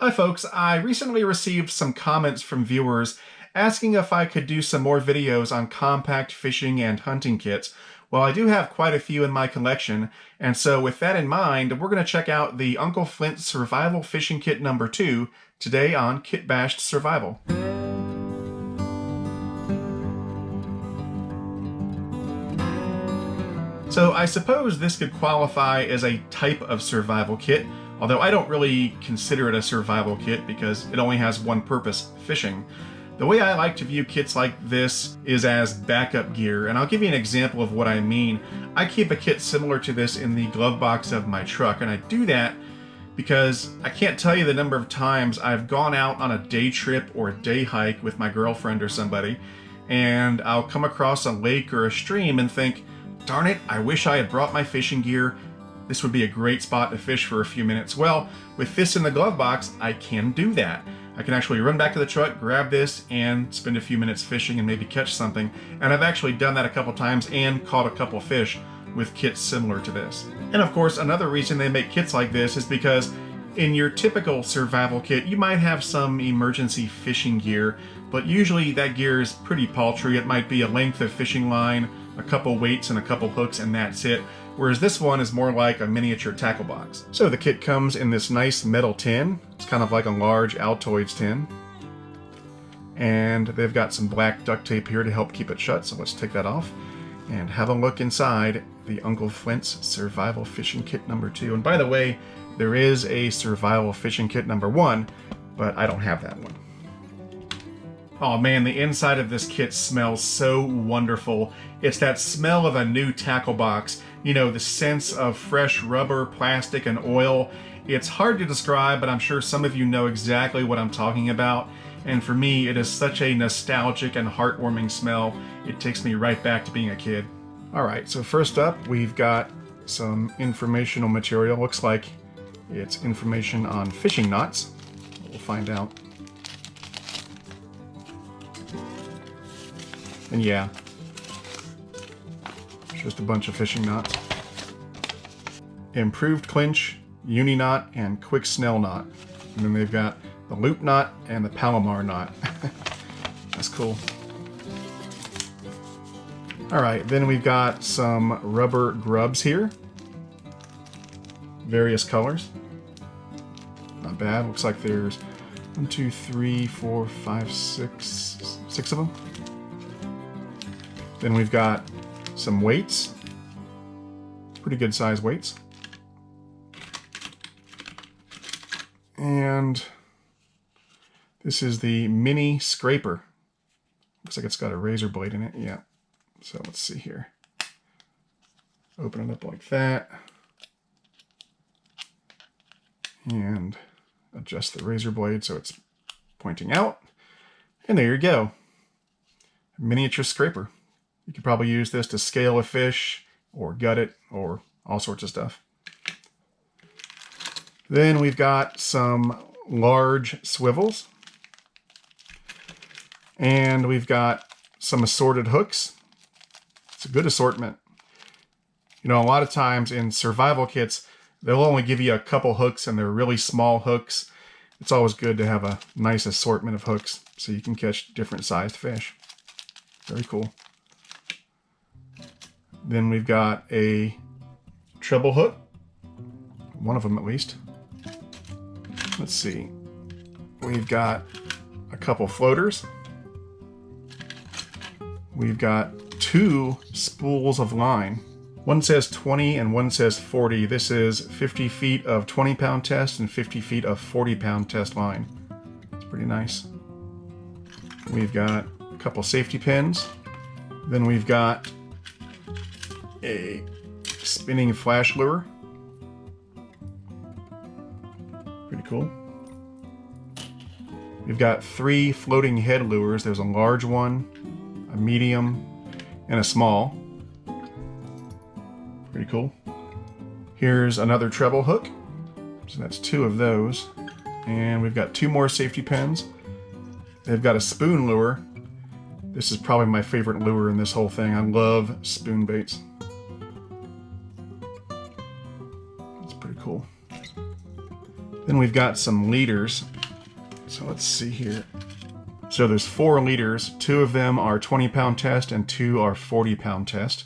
Hi folks, I recently received some comments from viewers asking if I could do some more videos on compact fishing and hunting kits. Well, I do have quite a few in my collection, and so with that in mind, we're going to check out the Uncle Flint Survival Fishing Kit number 2 today on Kitbashed Survival. So I suppose this could qualify as a type of survival kit, although I don't really consider it a survival kit because it only has one purpose, fishing. The way I like to view kits like this is as backup gear, and I'll give you an example of what I mean. I keep a kit similar to this in the glove box of my truck, and I do that because I can't tell you the number of times I've gone out on a day trip or a day hike with my girlfriend or somebody, and I'll come across a lake or a stream and think, darn it, I wish I had brought my fishing gear. This would be a great spot to fish for a few minutes. Well, with this in the glove box, I can do that. I can actually run back to the truck, grab this, and spend a few minutes fishing and maybe catch something. And I've actually done that a couple times and caught a couple fish with kits similar to this. And of course, another reason they make kits like this is because in your typical survival kit, you might have some emergency fishing gear, but usually that gear is pretty paltry. It might be a length of fishing line, a couple weights and a couple hooks, and that's it. Whereas this one is more like a miniature tackle box. So the kit comes in this nice metal tin. It's kind of like a large Altoids tin. And they've got some black duct tape here to help keep it shut, so let's take that off and have a look inside the Uncle Flint's Survival Fishing Kit number 2. And by the way, there is a Survival Fishing Kit number 1, but I don't have that one. Oh man, the inside of this kit smells so wonderful. It's that smell of a new tackle box. You know, the sense of fresh rubber, plastic, and oil. It's hard to describe, but I'm sure some of you know exactly what I'm talking about. And for me, it is such a nostalgic and heartwarming smell. It takes me right back to being a kid. Alright, so first up, we've got some informational material. Looks like it's information on fishing knots. We'll find out. And yeah, just a bunch of fishing knots. Improved clinch, uni knot, and quick snell knot. And then they've got the loop knot and the Palomar knot. That's cool. Alright, then we've got some rubber grubs here. Various colors. Not bad. Looks like there's 1, 2, 3, 4, 5, 6 of them. Then we've got some weights. Pretty good size weights. And this is the mini scraper. Looks like it's got a razor blade in it. Yeah. So let's see here. Open it up like that. And adjust the razor blade so it's pointing out. And there you go. A miniature scraper. You could probably use this to scale a fish or gut it or all sorts of stuff. Then we've got some large swivels. And we've got some assorted hooks. It's a good assortment. You know, a lot of times in survival kits, they'll only give you a couple hooks and they're really small hooks. It's always good to have a nice assortment of hooks so you can catch different sized fish. Very cool. Then we've got a treble hook. One of them at least. Let's see. We've got a couple floaters. We've got 2 spools of line. One says 20 and one says 40. This is 50 feet of 20-pound test and 50 feet of 40-pound test line. It's pretty nice. We've got a couple safety pins. Then we've got a spinning flash lure. Pretty cool. We've got 3 floating head lures. There's a large one, a medium, and a small. Pretty cool. Here's another treble hook. So that's 2 of those. And we've got 2 more safety pins. They've got a spoon lure. This is probably my favorite lure in this whole thing. I love spoon baits. That's pretty cool. Then we've got some leaders. So let's see here. So there's 4 leaders. 2 of them are 20-pound test and 2 are 40-pound test.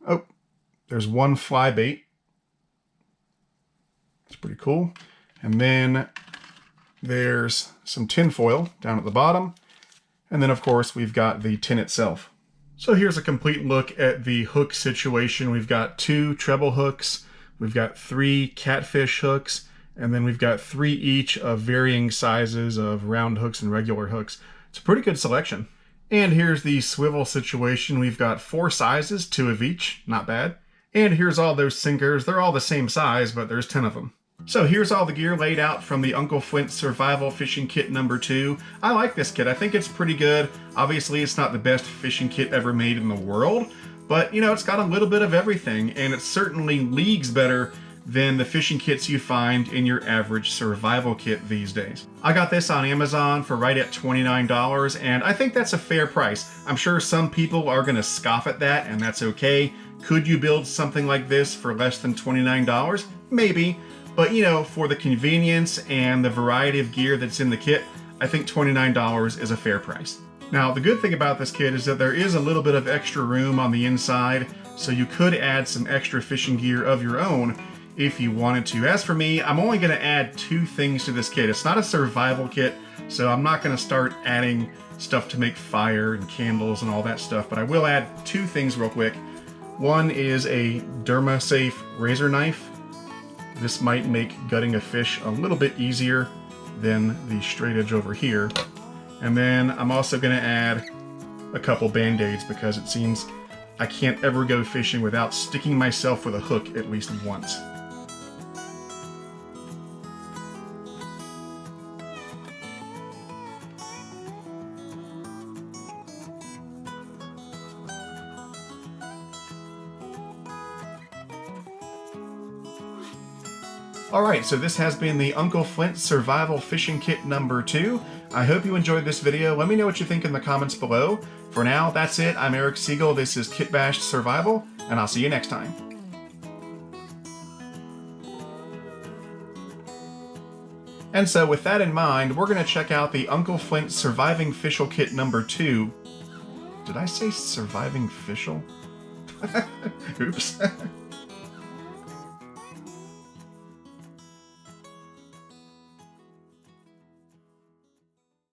Oh, there's 1 fly bait. It's pretty cool. And then there's some tin foil down at the bottom. And then, of course, we've got the tin itself. So here's a complete look at the hook situation. We've got 2 treble hooks. We've got 3 catfish hooks. And then we've got 3 each of varying sizes of round hooks and regular hooks. It's a pretty good selection. And here's the swivel situation. We've got 4 sizes, 2 of each. Not bad. And here's all those sinkers. They're all the same size, but there's 10 of them. So here's all the gear laid out from the Uncle Flint Survival Fishing Kit number 2. I like this kit. I think it's pretty good. Obviously, it's not the best fishing kit ever made in the world, but, you know, it's got a little bit of everything, and it's certainly leagues better than the fishing kits you find in your average survival kit these days. I got this on Amazon for right at $29, and I think that's a fair price. I'm sure some people are going to scoff at that, and that's okay. Could you build something like this for less than $29? Maybe. But, you know, for the convenience and the variety of gear that's in the kit, I think $29 is a fair price. Now, the good thing about this kit is that there is a little bit of extra room on the inside, so you could add some extra fishing gear of your own if you wanted to. As for me, I'm only going to add 2 things to this kit. It's not a survival kit, so I'm not going to start adding stuff to make fire and candles and all that stuff, but I will add 2 things real quick. One is a DermaSafe razor knife. This might make gutting a fish a little bit easier than the straight edge over here. And then I'm also going to add a couple band-aids because it seems I can't ever go fishing without sticking myself with a hook at least once. Alright, so this has been the Uncle Flint Survival Fishing Kit number 2. I hope you enjoyed this video. Let me know what you think in the comments below. For now, that's it. I'm Eric Siegel. This is Kitbashed Survival, and I'll see you next time. And so with that in mind, we're going to check out the Uncle Flint Surviving Fishel Kit number 2. Did I say surviving fishel? Oops.